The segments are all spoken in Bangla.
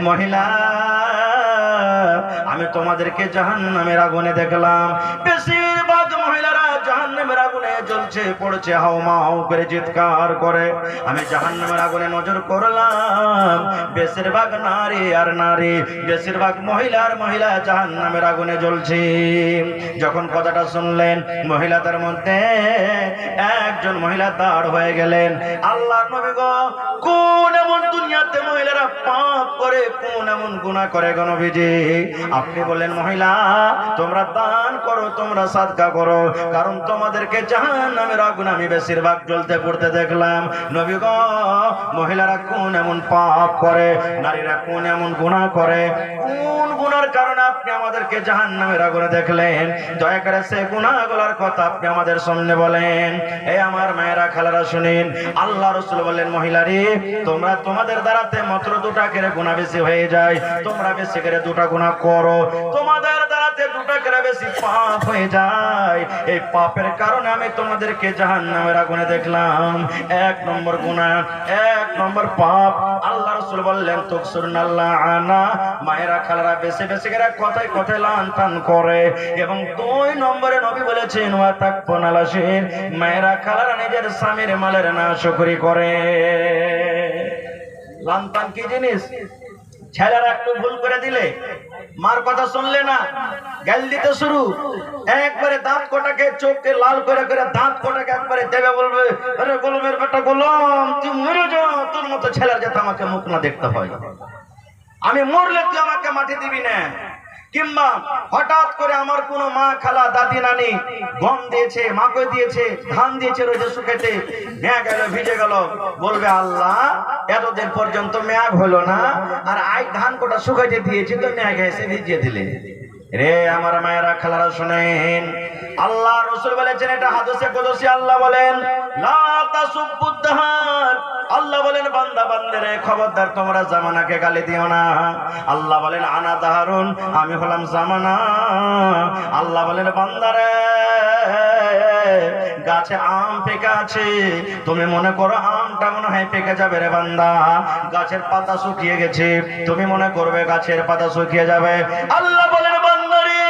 মহিলা আমি তোমাদেরকে জাহান্নামের আগুনে দেখলাম। বেশিরভাগ মহিলারা জাহান্নামের আগুনে জ্বলছে পড়ছে, হাউমাউ করে চিৎকার করে। আমি জাহান্নামের আগুনে নজর করলাম, বেশিরভাগ নারী আর নারী, বেশিরভাগ মহিলা জাহান্নামের আগুনে জ্বলছে। যখন কথাটা শুনলেন মহিলাদের মধ্যে একজন মহিলা দাঁড় হয়ে গেলেন। আল্লাহর নবী গো, কোন এমন দুনিয়াতে মহিলারা পাপ করে, কোন এমন গুনাহ করে গো নবীজি? আপনি বলেন মহিলা তোমরা দান করো, তোমরা সাদকা করো, কারণ তোমাদেরকে জাহান্নামের আগুনে আমি বেশিরভাগ জ্বলতে পড়তে দেখলাম। নবী গো, মহিলারা কোন এমন পাপ করে, নারীরা কোন এমন গুনাহ করে, কোন গুনার কারণে আপনি আমাদেরকে জাহান্নামের আগুনে দেখলেন? দয়া করে সেই গুনাহগুলোর কথা আপনি আমাদের সামনে বলেন। এই আমার মায়েরা খালারা শুনেন, আল্লাহ রাসূল বলেন মহিলারে তোমরা তোমাদের দ্বারাতে মাত্র দুটা করে গুনাহ বেশি হয়ে যায়, তোমরা বেশি করে দুটা গুনাহ করো, তোমাদের দ্বারাতে দুটা করে বেশি পাপ হয়ে যায়। এই পাপের কারণে আমি তোমাদেরকে জাহান্নামের আগুনে দেখলাম। এক নম্বর গুনাহ, এক নম্বর পাপ। আল্লাহ রাসূল বললেন তুকসুরনাল্লাহ আনা, মায়েরা খালারা বেশি বেশি করে কথায় কথায় লান টান করে। এবং দুই নম্বরে নবী বলেছেন ওয়া তাকফুনালাশির, মায়েরা খালারা নিজের স্বামীর মালের নাশকরি করে। লান টান কি জিনিস? ছেলেরা একটু ভুল করে দিলে, মার কথা শুনলে না, গাল দিতে শুরু, একবারে দাঁত কোটাকে চোখকে লাল করে করে দাঁত কোটাকে একবারে দেবে, বলবে আরে গোলামের বেটা গোলাম তুই মরে যা, তোর মতো ছেলের যাতে আমাকে মুখ না দেখতে হয়, আমি মরলে তুই আমাকে মাটি দিবি না। কিংবা হঠাৎ করে আমার কোনো মা খালা দাদি নানি গম দিয়েছে, মাকে দিয়েছে, ধান দিয়েছে রোদে শুকাইতে, মেঘ গেল ভিজে গেল, বলবে আল্লাহ এতদিন পর্যন্ত মেঘ হলো না, আর আই ধান কোটা শুকাইতে দিয়েছি তো মেঘ এসে ভিজিয়ে দিলে। রে আমার মায়েরা খালারা শুনেন, আল্লাহ রাসূল বলেছেন, এটা হাদিসে কুদসি, আল্লাহ বলেন লা তাসুবুদ্দাহার, আল্লাহ বলেন বান্দা বান্দারে খবরদার তোমরা জামানাকে গালি দিও না। আল্লাহ বলেন আনা দাহারুন, আমি হলাম জামানা। আল্লাহ বলেন বান্দারে গাছে আম পেকে আছে, তুমি মনে করো আমটা মনে হয় পেকে যাবে রে বান্দা, গাছের পাতা শুকিয়ে গেছে, তুমি মনে করবে গাছের পাতা শুকিয়ে যাবে। আল্লাহ বলেন বান্দারে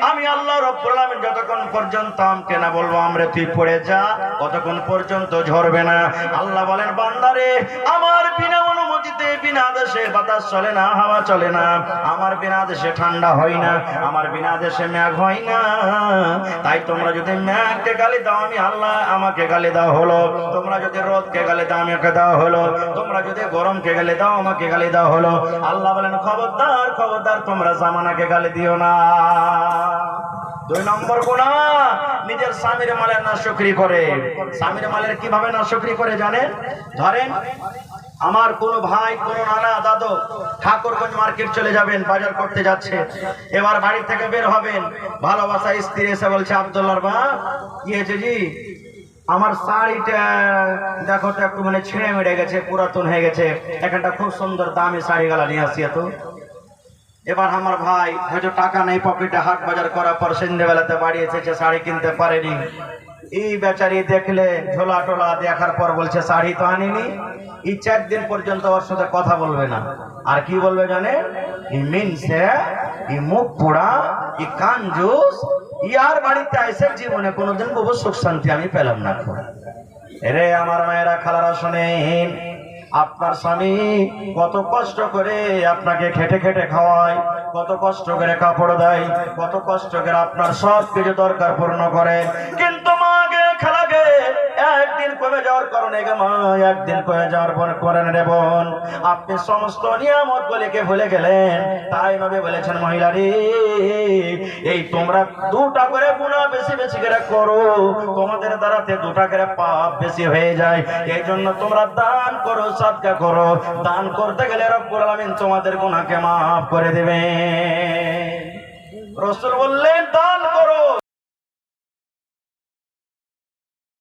আমি আল্লাহ রব্বুল আলামিন যতক্ষণ পর্যন্ত আমকে না বলবো আমরে তুই পড়ে যা, ততক্ষণ পর্যন্ত ঝরবে না। আল্লাহ বলেন বান্দারে আমার বিনা অনুমতিতে বিনা আদেশে বাতাস চলে না, হাওয়া চলে না, আমার বিনা আদেশে ঠান্ডা হয় না, আমার বিনা আদেশে মেঘ হয় না। তাই তোমরা যদি মেঘকে গালি দাও আমি আল্লাহ আমাকে গালি দাও হলো, তোমরা যদি রোদকে গালি দাও আমাকে দেওয়া হলো, তোমরা যদি গরমকে গালি দাও আমাকে গালি দাও হলো। আল্লাহ বলেন খবরদার খবরদার তোমরা জামানাকে গালি দিও না। দুই নম্বর গুনাহ, নিজের স্বামীর মালের নাশকরি করে। স্বামীর মালের কিভাবে নাশকরি করে জানেন? ধরেন আমার কোন ভাই, কোন নানা দাদু ঠাকুরগঞ্জ মার্কেট চলে যাবেন, বাজার করতে যাচ্ছে, এবার বাড়ি থেকে বের হবেন, ভালোবাসা স্ত্রী এসে বলছে আব্দুল্লাহর মা কি হয়েছে জি, আমার শাড়িটা দেখো তো একটু মানে ছিঁড়ে মেরে গেছে, পুরাতন হয়ে গেছে, এখানটা খুব সুন্দর দামি শাড়ি গালা নিয়ে আসি তো। এবার আমার ভাই হয়তো টাকা নেই পকেটে, হাট বাজার করার পর সন্ধ্যেবেলাতে বাড়ি এসেছে, শাড়ি কিনতে পারেনি। এই বেচারি দেখলে ঝোলা টোলা দেখার পর বলছে শাড়ি তো আনিনি। এই 4 দিন পর্যন্ত ওর সাথে কথা বলবে না। আর কি বলবে জানে? ই মিনসে, ই মুখ পোড়া, ই কাঞ্জুস, ইয়ার বাড়িতে এসে জীবনে কোনোদিন বহু সুখ শান্তি আমি পেলাম না। রে আমার মায়েরা খালারা শোনেন, আপনার স্বামী কত কষ্ট করে আপনাকে খেটে খেটে খাওয়ায়, কত কষ্ট করে কাপড় দেয়, কত কষ্ট করে আপনার সব কিছু দরকার পূর্ণ করে, কিন্তু মাকে খালাকে একদিন কমে যাওয়ার কারণে মা একদিন কমে যাওয়ার পর করেন রে বোন আপনি সমস্ত নিয়ামত গুলিকে ভুলে গেলেন। তাই নবী বলেছেন মহিলারে এই তোমরা দুটা করে গুনাহ বেশি বেশি করে করো, তোমাদের দ্বারাতে দুটা করে পাপ বেশি হয়ে যায়। এই জন্য তোমরা দান করো, সাদকা করো। দান করতে গেলে রব্বুল আলামিন তোমাদের গুনাহকে মাফ করে দেবেন। রাসূল বললেন দান করো।